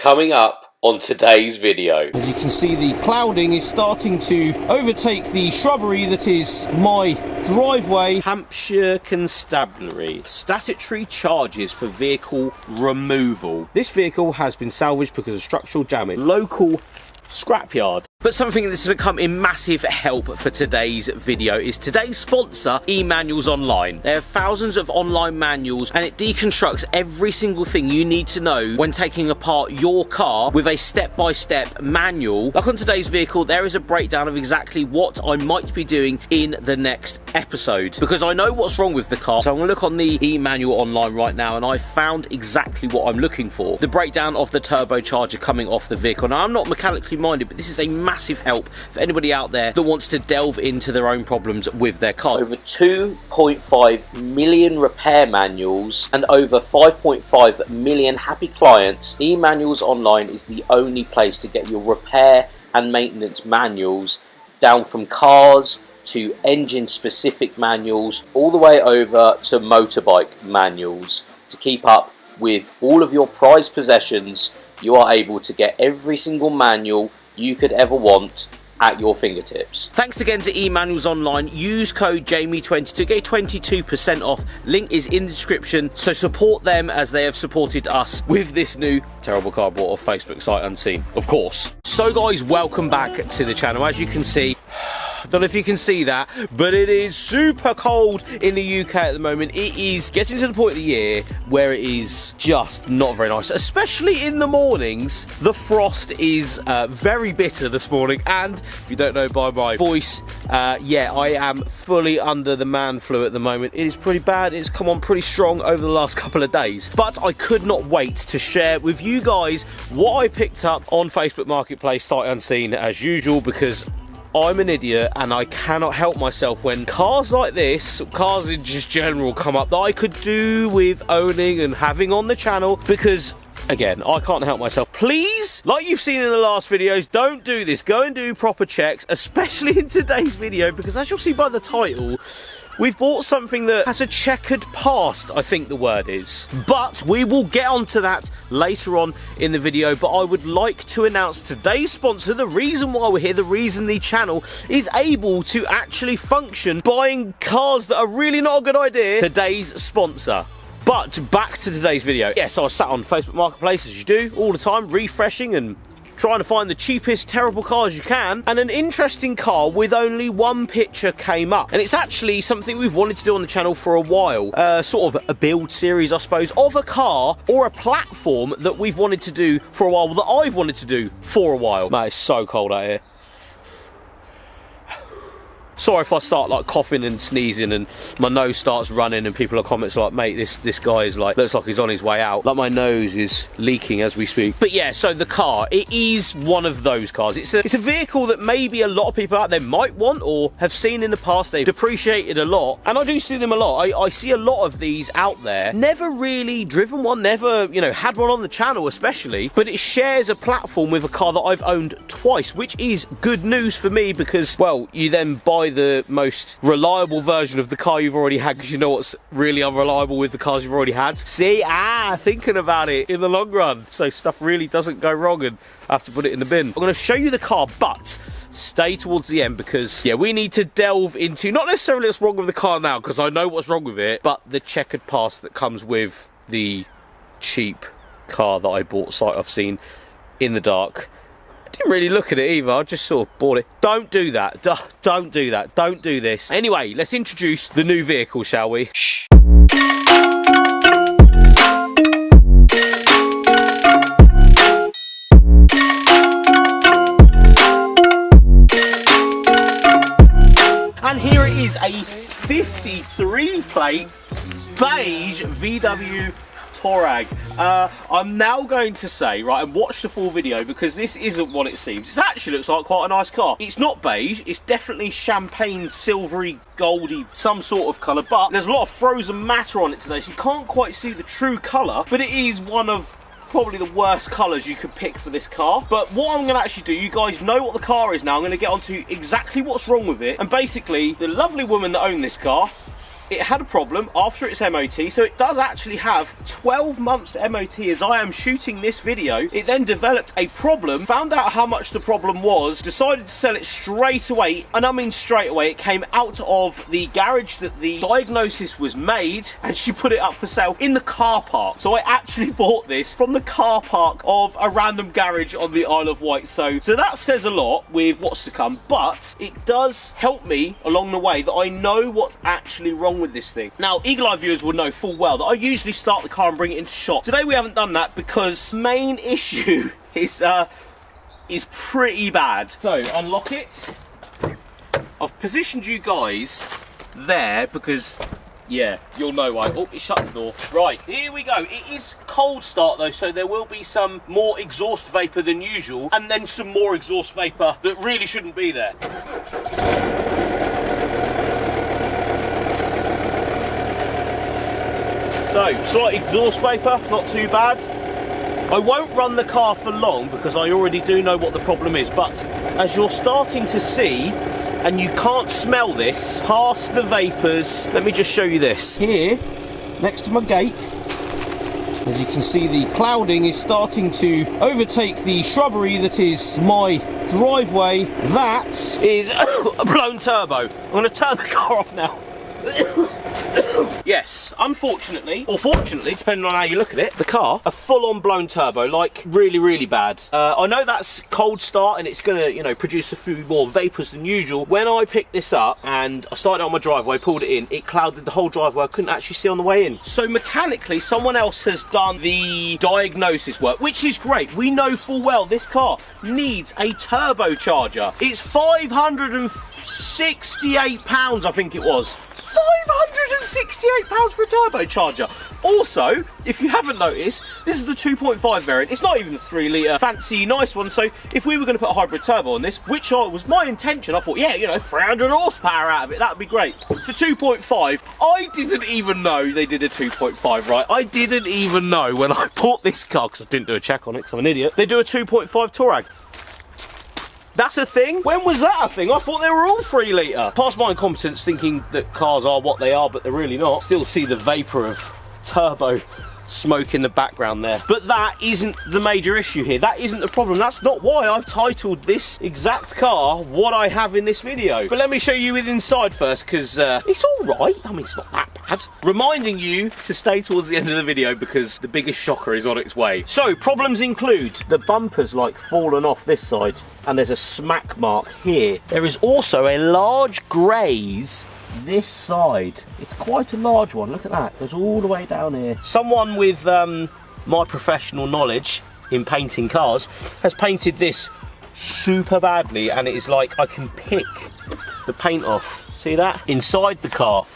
Coming up on today's video. As you can see, the clouding is starting to overtake the shrubbery that is my driveway. Hampshire Constabulary. Statutory charges for vehicle removal. This vehicle has been salvaged because of structural damage. Local scrapyard. But something that's going to come in massive help for today's video is today's sponsor, eManuals Online. They have thousands of online manuals and it deconstructs every single thing you need to know when taking apart your car with a step-by-step manual. Like on today's vehicle, there is a breakdown of exactly what I might be doing in the next episode, because I know what's wrong with the car. So I'm going to look on the eManual Online right now and I found exactly what I'm looking for. The breakdown of the turbocharger coming off the vehicle. Now, I'm not mechanically minded, but this is a massive help for anybody out there that wants to delve into their own problems with their car. Over 2.5 million repair manuals and over 5.5 million happy clients, eManuals Online is the only place to get your repair and maintenance manuals, down from cars to engine specific manuals all the way over to motorbike manuals. To keep up with all of your prized possessions, you are able to get every single manual you could ever want at your fingertips. Thanks again to eManuals Online. Use code Jamie20 to get 22% off. Link is in the description, so support them as they have supported us with this new terrible car bought off Facebook sight unseen, of course. So guys, welcome back to the channel. As you can see, I don't know if you can see that, but it is super cold in the UK at the moment. It is getting to the point of the year where it is just not very nice, especially in the mornings. The frost is very bitter this morning, and if you don't know by my voice, yeah, I am fully under the man flu at the moment. It is pretty bad. It's come on pretty strong over the last couple of days, but I could not wait to share with you guys what I picked up on Facebook Marketplace sight unseen as usual, because I'm an idiot and I cannot help myself when cars like this, cars in just general, come up that I could do with owning and having on the channel, because again, I can't help myself. Please, like you've seen in the last videos, don't do this. Go and do proper checks, especially in today's video, because as you'll see by the title, we've bought something that has a checkered past, I think the word is. But we will get onto that later on in the video. But I would like to announce today's sponsor, the reason why we're here, the reason the channel is able to actually function buying cars that are really not a good idea. Today's sponsor. But back to today's video. Yes, I was sat on Facebook Marketplace, as you do, all the time, refreshing and trying to find the cheapest terrible cars you can, and an interesting car with only one picture came up, and it's actually something we've wanted to do on the channel for a while, sort of a build series, I suppose, of a car or a platform that we've wanted to do for a while, that I've wanted to do for a while. Man, it's so cold out here. Sorry if I start like coughing and sneezing and my nose starts running and people are comments like, mate, this guy is like, looks like he's on his way out. Like my nose is leaking as we speak. But yeah, so the car, it is one of those cars. It's a vehicle that maybe a lot of people out there might want or have seen in the past. They've depreciated a lot, and I do see them a lot. I see a lot of these out there. Never really driven one, never, you know, had one on the channel especially, but it shares a platform with a car that I've owned twice, which is good news for me, because, well, you then buy the most reliable version of the car you've already had, because you know what's really unreliable with the cars you've already had. See, thinking about it in the long run, so stuff really doesn't go wrong and I have to put it in the bin. I'm going to show you the car, but stay towards the end, because yeah, we need to delve into not necessarily what's wrong with the car now, because I know what's wrong with it, but the checkered past that comes with the cheap car that I bought sight unseen in the dark. Didn't really look at it either, I just sort of bought it. Don't do that, don't do that, don't do this. Anyway, let's introduce the new vehicle, shall we? Shh. And here it is, a 53 plate beige VW Touareg. I'm now going to say, right, and watch the full video, because this isn't what it seems. It actually looks like quite a nice car. It's not beige, it's definitely champagne, silvery, goldy, some sort of colour, but there's a lot of frozen matter on it today, so you can't quite see the true colour, but it is one of probably the worst colours you could pick for this car. But what I'm going to actually do, you guys know what the car is now, I'm going to get onto exactly what's wrong with it, and basically, the lovely woman that owned this car it had a problem after its MOT, so it does actually have 12 months MOT as I am shooting this video. It then developed a problem, found out how much the problem was, decided to sell it straight away, and I mean straight away. It came out of the garage that the diagnosis was made, and she put it up for sale in the car park. So I actually bought this from the car park of a random garage on the Isle of Wight. So that says a lot with what's to come, but it does help me along the way that I know what's actually wrong with this thing. Now, Eagle Eye viewers will know full well that I usually start the car and bring it into shop. Today we haven't done that because the main issue is pretty bad. So unlock it. I've positioned you guys there because, yeah, you'll know why. Oh, it shut the door. Right, here we go. It is cold start though, so there will be some more exhaust vapour than usual, and then some more exhaust vapour that really shouldn't be there. So, slight exhaust vapour, not too bad. I won't run the car for long because I already do know what the problem is, but as you're starting to see, and you can't smell this past the vapours, let me just show you this. Here, next to my gate, as you can see, the clouding is starting to overtake the shrubbery that is my driveway. That is a blown turbo. I'm going to turn the car off now. Yes, unfortunately, or fortunately, depending on how you look at it, the car, a full-on blown turbo, like really, really bad. I know that's cold start and it's gonna, you know, produce a few more vapours than usual. When I picked this up and I started on my driveway, pulled it in, it clouded the whole driveway. I couldn't actually see on the way in. So mechanically, someone else has done the diagnosis work, which is great. We know full well this car needs a turbocharger. It's £568, I think it was. £568 for a turbocharger. Also, if you haven't noticed, this is the 2.5 variant. It's not even the 3 litre fancy nice one. So if we were going to put a hybrid turbo on this, which was my intention, I thought, yeah, you know, 300 horsepower out of it, that would be great. The 2.5, I didn't even know they did a 2.5, right? I didn't even know when I bought this car, because I didn't do a check on it because I'm an idiot, they do a 2.5 Touareg. That's a thing? When was that a thing? I thought they were all 3 litre. Past my incompetence thinking that cars are what they are, but they're really not. Still see the vapour of turbo smoke in the background there. But that isn't the major issue here. That isn't the problem. That's not why I've titled this exact car what I have in this video. But let me show you with inside first, because it's all right. I mean, it's not that bad. Reminding you to stay towards the end of the video because the biggest shocker is on its way. So, problems include the bumper's like fallen off this side and there's a smack mark here. There is also a large graze this side. It's quite a large one. Look at that. It goes all the way down here. Someone with my professional knowledge in painting cars has painted this super badly, and it is like I can pick the paint off. See that? Inside the car.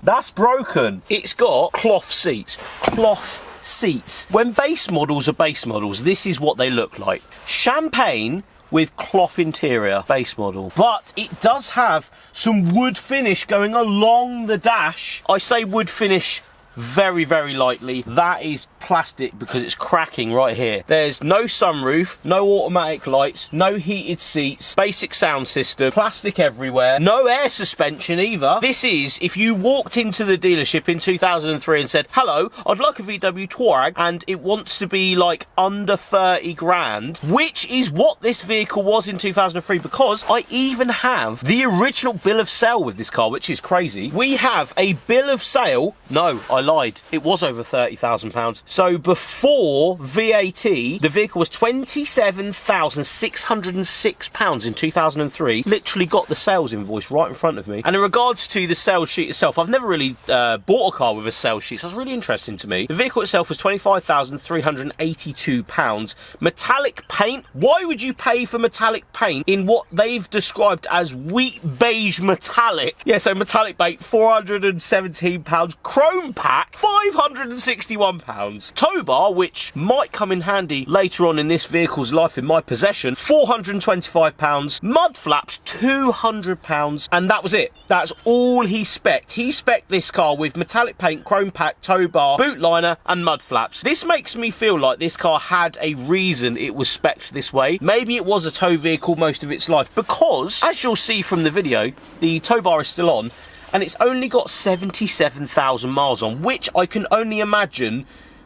That's broken. It's got cloth seats. Cloth seats. When base models are base models, this is what they look like. Champagne with cloth interior base model, but it does have some wood finish going along the dash. I say wood finish very, very lightly. That is plastic because it's cracking right here. There's no sunroof, no automatic lights, no heated seats, basic sound system, plastic everywhere, no air suspension either. This is if you walked into the dealership in 2003 and said, hello, I'd like a VW Touareg, and it wants to be like under 30 grand, which is what this vehicle was in 2003, because I even have the original bill of sale with this car, which is crazy. We have a bill of sale, no, I lied, it was over £30,000. So before VAT, the vehicle was £27,606 in 2003. Literally got the sales invoice right in front of me. And in regards to the sales sheet itself, I've never really bought a car with a sales sheet, so it's really interesting to me. The vehicle itself was £25,382. Metallic paint. Why would you pay for metallic paint in what they've described as wheat beige metallic? Yeah, so metallic paint, £417. Chrome pack, £561. Tow bar, which might come in handy later on in this vehicle's life in my possession, £425. Mud flaps, £200. And that was it. That's all he spec'd. He spec'd this car with metallic paint, chrome pack, tow bar, boot liner, and mud flaps. This makes me feel like this car had a reason it was spec'd this way. Maybe it was a tow vehicle most of its life, because, as you'll see from the video, the tow bar is still on. and it's only got 77,000 miles on, which I can only imagine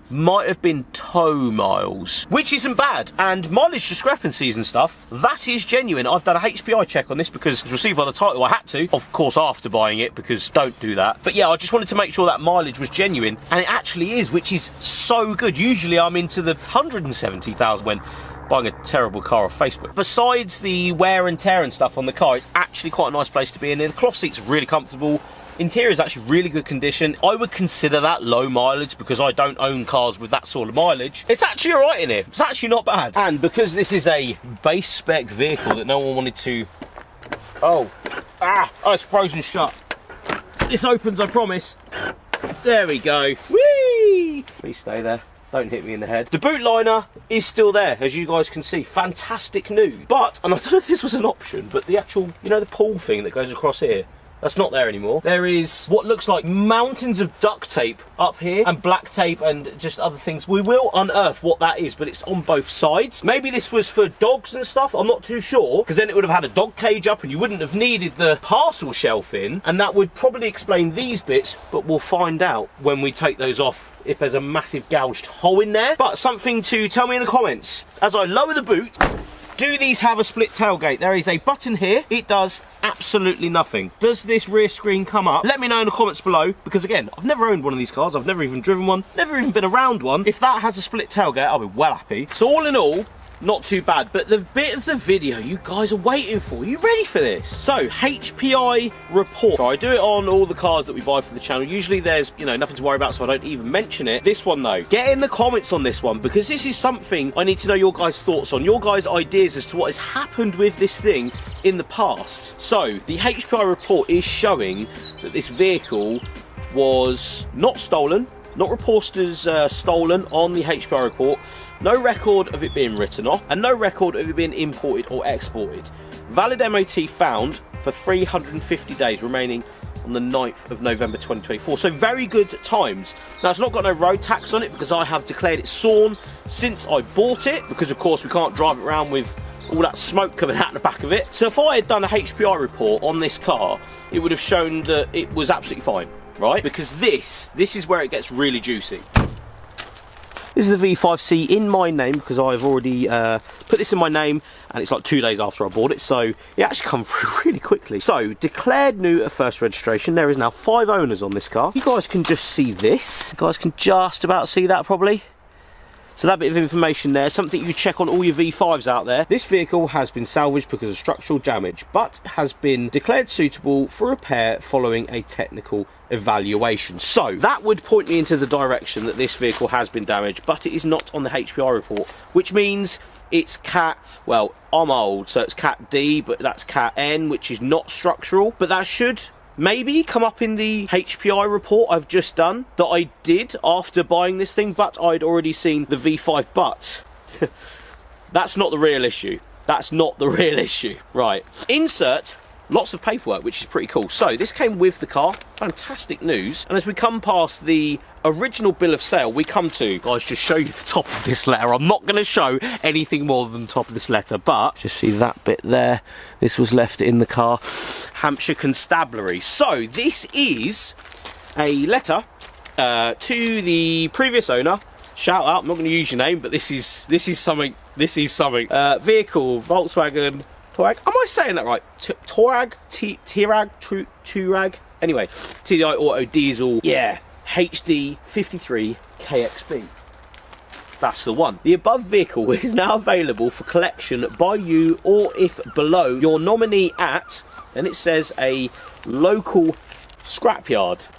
might have been tow miles, which isn't bad. And mileage discrepancies and stuff, that is genuine. I've done a HPI check on this because it's received by the title. I had to, of course, after buying it, because don't do that. But yeah, I just wanted to make sure that mileage was genuine, and it actually is, which is so good. Usually I'm into the 170,000 when buying a terrible car off Facebook. Besides the wear and tear and stuff on the car, it's actually quite a nice place to be in. The cloth seats are really comfortable. Interior is actually really good condition. I would consider that low mileage because I don't own cars with that sort of mileage. It's actually all right in here. It's actually not bad. And because this is a base spec vehicle that no one wanted to... Oh, it's frozen shut. This opens, I promise. There we go. Whee! Please stay there. Don't hit me in the head. The boot liner is still there, as you guys can see. Fantastic new. But, and I don't know if this was an option, but the actual, you know, the pull thing that goes across here, that's not there anymore. There is what looks like mountains of duct tape up here and black tape and just other things. We will unearth what that is, but it's on both sides. Maybe this was for dogs and stuff. I'm not too sure, because then it would have had a dog cage up and you wouldn't have needed the parcel shelf in, and that would probably explain these bits, but we'll find out when we take those off if there's a massive gouged hole in there. But something to tell me in the comments. As I lower the boot, do these have a split tailgate? There is a button here. It does absolutely nothing. Does this rear screen come up? Let me know in the comments below, because again, I've never owned one of these cars. I've never even driven one, never even been around one. If that has a split tailgate, I'll be well happy. So all in all, not too bad. But the bit of the video you guys are waiting for, are you ready for this? So, HPI report. I do it on all the cars that we buy for the channel. Usually there's, you know, nothing to worry about, so I don't even mention it. This one though, get in the comments on this one, because this is something I need to know your guys' thoughts on, your guys' ideas as to what has happened with this thing in the past. So, the HPI report is showing that this vehicle was not stolen, not reported as stolen on the HPI report, no record of it being written off, and no record of it being imported or exported. Valid MOT found for 350 days, remaining on the 9th of November 2024. So very good times. Now, it's not got no road tax on it because I have declared it SORN since I bought it, because of course we can't drive it around with all that smoke coming out the back of it. So if I had done a HPI report on this car, it would have shown that it was absolutely fine, right? Because this is where it gets really juicy. This is the V5C in my name, because I've already put this in my name, and it's like 2 days after I bought it, so it actually come through really quickly. So, declared new at first registration. There is now 5 owners on this car. You guys can just see this. You guys can just about see that probably. So that bit of information there, something you can check on all your V5s out there. This vehicle has been salvaged because of structural damage, but has been declared suitable for repair following a technical evaluation. So that would point me into the direction that this vehicle has been damaged, but it is not on the HPI report, which means it's Cat, well, I'm old, so it's Cat D, but that's Cat N, which is not structural, but that should maybe come up in the HPI report I've just done that I did after buying this thing, but I'd already seen the V5. But that's not the real issue. That's not the real issue. Right. Insert lots of paperwork, which is pretty cool. So this came with the car. Fantastic news. And as we come past the original bill of sale, we come to, guys, just show you the top of this letter. I'm not going to show anything more than the top of this letter, but just see that bit there. This was left in the car. Hampshire Constabulary. So this is a letter to the previous owner. Shout out, I'm not going to use your name, but this is something. Vehicle, Volkswagen Touareg. Am I saying that right? Touareg, Touareg. Anyway, TDI Auto Diesel. Yeah, HD 53 KXB. That's the one. The above vehicle is now available for collection by you, or if below your nominee at, and it says a local scrapyard.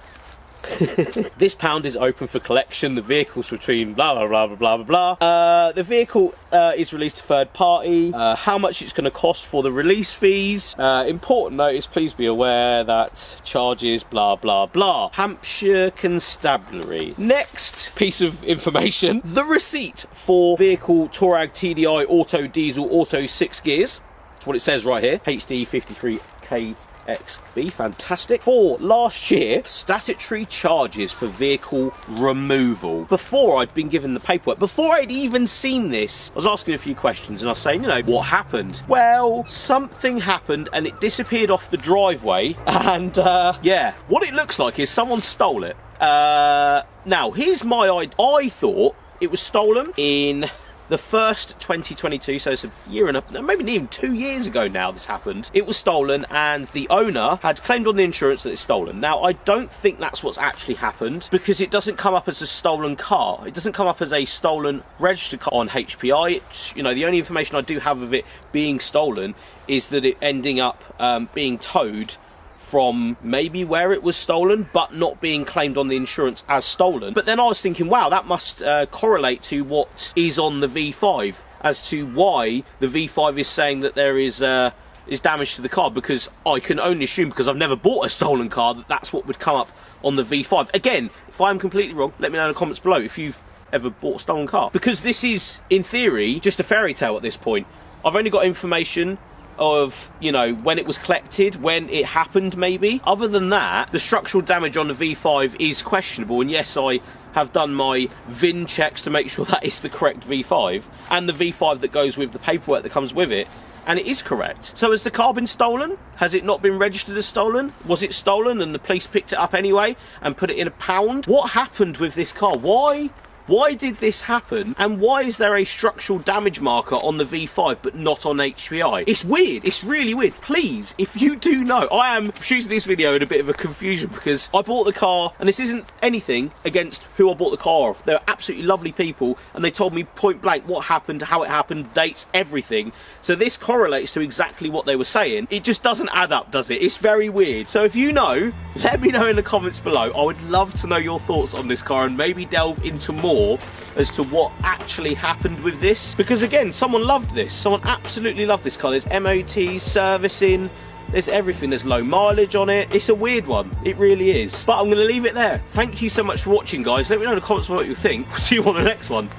This pound is open for collection. The vehicle's between blah blah blah blah blah blah. The vehicle is released to third party. How much it's going to cost for the release fees. Important notice, please be aware that charges blah blah blah. Hampshire Constabulary. Next piece of information, the receipt for vehicle Touareg TDI Auto Diesel Auto 6 gears. That's what it says right here. HD 53K XB, fantastic. For last year, statutory charges for vehicle removal. Before I'd been given the paperwork, before I'd even seen this, I was asking a few questions and I was saying, you know, what happened? Well, something happened and it disappeared off the driveway, and yeah, what it looks like is someone stole it. Now, here's my idea. I thought it was stolen in the first 2022, so it's a year and a, maybe even 2 years ago now this happened. It was stolen and the owner had claimed on the insurance that it's stolen. Now, I don't think that's what's actually happened, because it doesn't come up as a stolen car. It doesn't come up as a stolen registered car on HPI. It's, you know, the only information I do have of it being stolen is that it ending up being towed from maybe where it was stolen, but not being claimed on the insurance as stolen. But then I was thinking, wow, that must correlate to what is on the V5 as to why the V5 is saying that there is damage to the car, because I can only assume, because I've never bought a stolen car, that that's what would come up on the V5. Again, if I'm completely wrong, let me know in the comments below if you've ever bought a stolen car, because this is, in theory, just a fairy tale at this point. I've only got information of, you know, when it was collected, when it happened maybe. Other than that, the structural damage on the V5 is questionable, and yes, I have done my VIN checks to make sure that is the correct V5, and the V5 that goes with the paperwork that comes with it, and it is correct. So has the car been stolen? Has it not been registered as stolen? Was it stolen and the police picked it up anyway and put it in a pound? What happened with this car? Why did this happen? And why is there a structural damage marker on the V5 but not on HPI? It's weird. It's really weird. Please, if you do know, I am shooting this video in a bit of a confusion because I bought the car, and this isn't anything against who I bought the car off. They're absolutely lovely people, and they told me point blank what happened, how it happened, dates, everything. So this correlates to exactly what they were saying. It just doesn't add up, does it? It's very weird. So if you know, let me know in the comments below. I would love to know your thoughts on this car and maybe delve into more as to what actually happened with this, because again, someone loved this. Someone absolutely loved this car. There's MOT, servicing, there's everything. There's low mileage on it. It's a weird one. It really is. But I'm going to leave it there. Thank you so much for watching, guys. Let me know in the comments what you think. We'll see you on the next one.